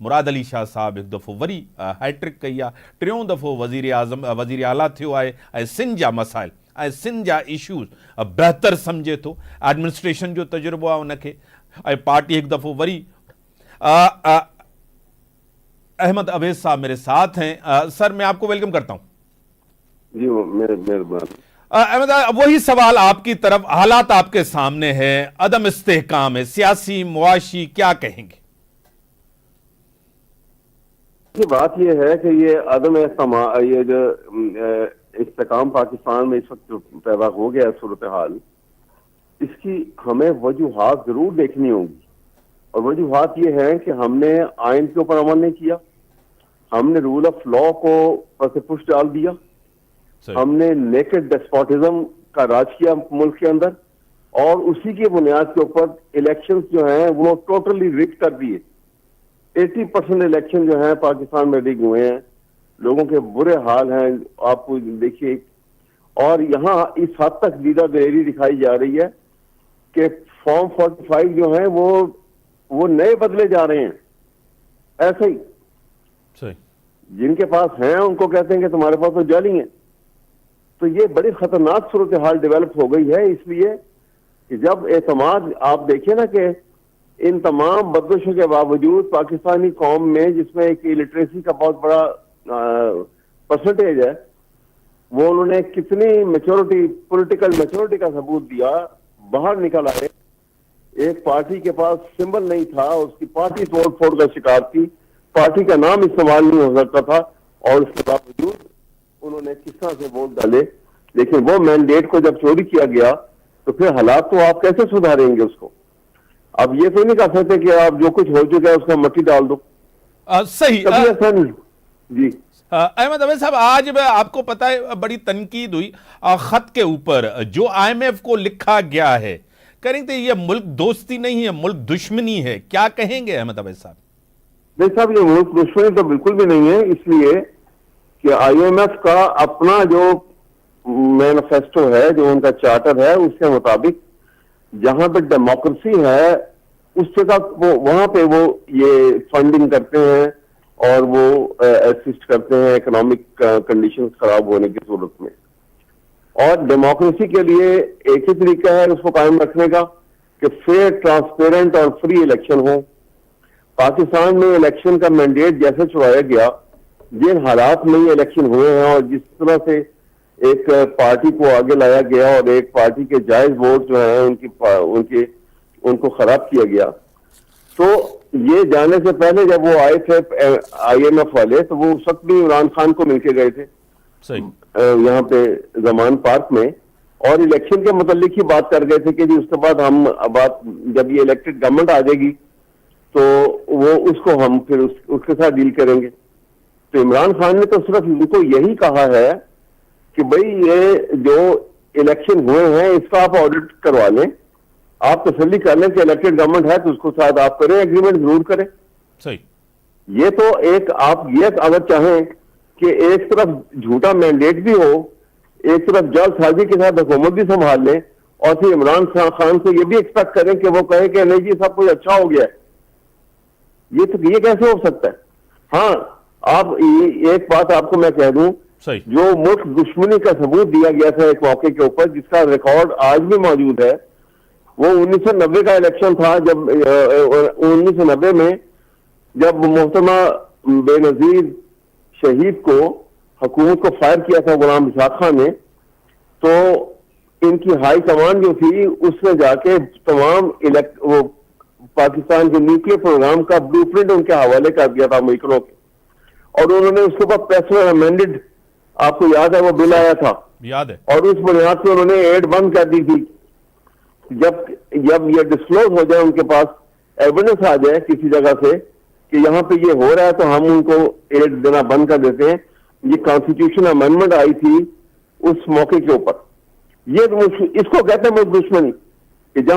मुराद अली शाह साहब एक दफ़ो वरी हैट्रिक कई आहे, टियों दफ़ो वज़ीर आज़म वज़ीर आला थियो आहे ऐं सिंध जा मसाइल ऐं सिंध जा इशूज़ बहितर सम्झे थो। एडमिनिस्ट्रेशन जो तजुर्बो आहे उनखे, ऐं पार्टी एक दफ़ो वरी अहमद अवैस साहब मेरे साथ हैं। सर मैं आपको वेलकम करता हूं। जी मेहरबानी। अहमद, वही सवाल आपकी तरफ, हालात आपके सामने है, अदम इस्तेहकाम है, सियासी मुआशी, क्या कहेंगे? की बात यह है कि ये अदम ये जो इस्तेहकाम पाकिस्तान में इस वक्त पैदा हो गया है सूरत हाल, इसकी हमें वजूहात जरूर देखनी होगी। और वजूहात ये है कि हमने आइन के ऊपर अमल नहीं किया, हमने रूल ऑफ लॉ को पर पुश डाल दिया, हमने नेकेड डेस्पोटिज्म का राज किया मुल्क के अंदर, और उसी की बुनियाद के ऊपर इलेक्शंस जो हैं वो टोटली रिग कर दिए। 80% इलेक्शन जो है पाकिस्तान में रिग हुए हैं, लोगों के बुरे हाल हैं, आपको देखिए। और यहाँ इस हद तक दीदा दिलेरी दिखाई जा रही है कि फॉर्म 45 जो है वो नए बदले जा रहे हैं। ऐसे ही सही जिनके पास हैं उनको कहते हैं कि तुम्हारे पास तो जाली है। तो ये बड़ी खतरनाक सूरत हाल डेवलप हो गई है, इसलिए कि जब एतमाद आप देखें ना कि इन तमाम बदोशों के बावजूद पाकिस्तानी कौम में, जिसमें एक इलिटरेसी का बहुत बड़ा परसेंटेज है, वो उन्होंने कितनी मैच्योरिटी, पॉलिटिकल मैच्योरिटी का सबूत दिया। बाहर निकल आए, एक पार्टी के पास सिंबल नहीं था, उसकी पार्टी तोड़ फोड़ का शिकार थी, पार्टी का नाम इस्तेमाल नहीं हो सकता था, और उसके बावजूद उन्होंने किस तरह से वोट डाले। लेकिन वो मैंडेट को जब चोरी किया गया तो फिर हालात तो आप कैसे सुधारेंगे उसको? अब ये तो नहीं कह सकते कि आप जो कुछ हो चुका है उसका मट्टी डाल दो। सही कभी ऐसा नहीं। जी अहमद अवैस साहब, आज आपको पता है बड़ी तनकीद हुई खत के ऊपर जो IMF को लिखा गया है, करेंगे ये मुल्क दोस्ती नहीं है, मुल्क दुश्मनी है, क्या कहेंगे अहमद अवैस साहब? नहीं साहब, ये मुल्क दुश्मनी तो बिल्कुल भी नहीं है, इसलिए कि IMF का अपना जो मैनिफेस्टो है, जो उनका चार्टर है, उसके मुताबिक जहां पे डेमोक्रेसी है उस जगह वो वहां पे वो ये फंडिंग करते हैं और वो असिस्ट करते हैं इकोनॉमिक कंडीशंस खराब होने की सूरत में। और डेमोक्रेसी के लिए एक ही तरीका है उसको कायम रखने का कि फेयर, ट्रांसपेरेंट और फ्री इलेक्शन हो। पाकिस्तान में इलेक्शन का मैंडेट जैसे चुराया गया, जिन हालात में ये इलेक्शन हुए हैं और जिस तरह से एक पार्टी को आगे लाया गया और एक पार्टी के जायज वोट जो है उनको खराब किया गया, तो ये जाने से पहले जब वो आए थे IMF वाले, तो वो उस वक्त भी इमरान खान को मिलके गए थे यहाँ पे जमान पार्क में, और इलेक्शन के मुतालिक ही बात कर गए थे कि जी उसके बाद हम बात, जब ये इलेक्टेड गवर्नमेंट आ जाएगी तो वो उसको हम फिर उसके साथ डील करेंगे। तो इमरान खान ने तो सिर्फ उनको यही कहा है कि भाई ये जो इलेक्शन हुए हैं इसका आप ऑडिट करवा लें, आप तसल्ली कर लें कि इलेक्टेड गवर्नमेंट है तो उसको साथ आप करें, एग्रीमेंट जरूर करें। सही। ये तो एक आप ये अगर चाहें कि एक तरफ झूठा मैंडेट भी हो, एक तरफ जालसाजी के साथ हुकूमत भी संभाल लें, और फिर इमरान खान से ये भी एक्सपेक्ट करें कि वो कहे कि नहीं जी सब कुछ अच्छा हो गया है, ये कैसे हो सकता है? हाँ, आप एक बात आपको मैं कह दूं, जो मुल्क दुश्मनी का सबूत दिया गया था एक मौके के ऊपर, जिसका रिकॉर्ड आज भी मौजूद है, वो 1990 का इलेक्शन था, जब 1990 में जब मोहतरमा बेनजीर शहीद को हुकूमत को फायर किया था गुलाम इसाक खान ने, तो इनकी हाई कमान जो थी उसने जाके तमाम वो पाकिस्तान के न्यूक्लियर प्रोग्राम का ब्लूप्रिंट उनके हवाले कर दिया था अमेरिकनों के, और उन्होंने उसके ऊपर पैसे अमेंडेड, आपको याद है वो बिल आया था, याद है, और उस बुनियाद पर उन्होंने एड बंद कर दी थी। जब ये डिस्क्लोज हो जाए, उनके पास एविडेंस आ जाए किसी जगह से कि यहाँ पे ये हो रहा है, तो हम उनको एड देना बंद कर देते हैं। ये कॉन्स्टिट्यूशन अमेंडमेंट आई थी उस मौके के ऊपर। ये इसको कहते हैं दुश्मनी, कि जहां